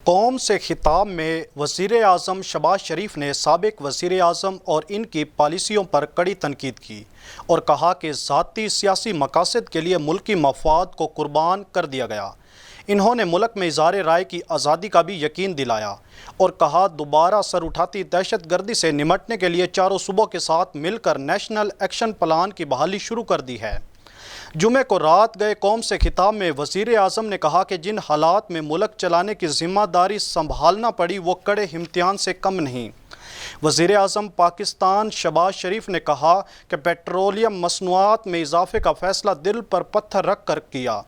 قوم سے خطاب میں وزیر اعظم شہباز شریف نے سابق وزیر اعظم اور ان کی پالیسیوں پر کڑی تنقید کی اور کہا کہ ذاتی سیاسی مقاصد کے لیے ملکی مفاد کو قربان کر دیا گیا۔ انہوں نے ملک میں اظہار رائے کی آزادی کا بھی یقین دلایا اور کہا دوبارہ سر اٹھاتی دہشت گردی سے نمٹنے کے لیے چاروں صوبوں کے ساتھ مل کر نیشنل ایکشن پلان کی بحالی شروع کر دی ہے۔ جمعے کو رات گئے قوم سے خطاب میں وزیر اعظم نے کہا کہ جن حالات میں ملک چلانے کی ذمہ داری سنبھالنا پڑی وہ کڑے امتحان سے کم نہیں۔ وزیر اعظم پاکستان شہباز شریف نے کہا کہ پیٹرولیم مصنوعات میں اضافے کا فیصلہ دل پر پتھر رکھ کر کیا۔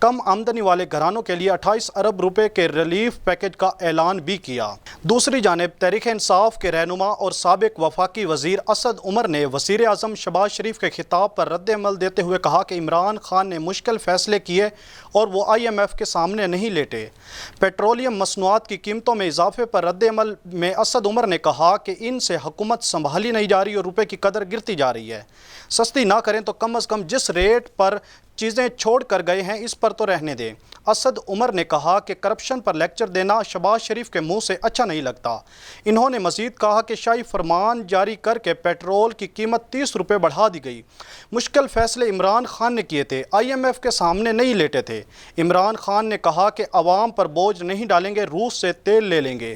کم آمدنی والے گھرانوں کے لیے 28 ارب روپے کے ریلیف پیکج کا اعلان بھی کیا۔ دوسری جانب تحریک انصاف کے رہنما اور سابق وفاقی وزیر اسد عمر نے وزیر اعظم شہباز شریف کے خطاب پر رد عمل دیتے ہوئے کہا کہ عمران خان نے مشکل فیصلے کیے اور وہ IMF کے سامنے نہیں لیٹے۔ پیٹرولیم مصنوعات کی قیمتوں میں اضافے پر رد عمل میں اسد عمر نے کہا کہ ان سے حکومت سنبھالی نہیں جا رہی اور روپے کی قدر گرتی جا رہی ہے۔ سستی نہ کریں تو کم از کم جس ریٹ پر چیزیں چھوڑ کر گئے ہیں اس پر تو رہنے دیں۔ اسد عمر نے کہا کہ کرپشن پر لیکچر دینا شہباز شریف کے منہ سے اچھا نہیں لگتا۔ انہوں نے مزید کہا کہ شاہی فرمان جاری کر کے پیٹرول کی قیمت 30 روپے بڑھا دی گئی۔ مشکل فیصلے عمران خان نے کیے تھے، IMF کے سامنے نہیں لیٹے تھے۔ عمران خان نے کہا کہ عوام پر بوجھ نہیں ڈالیں گے، روس سے تیل لے لیں گے۔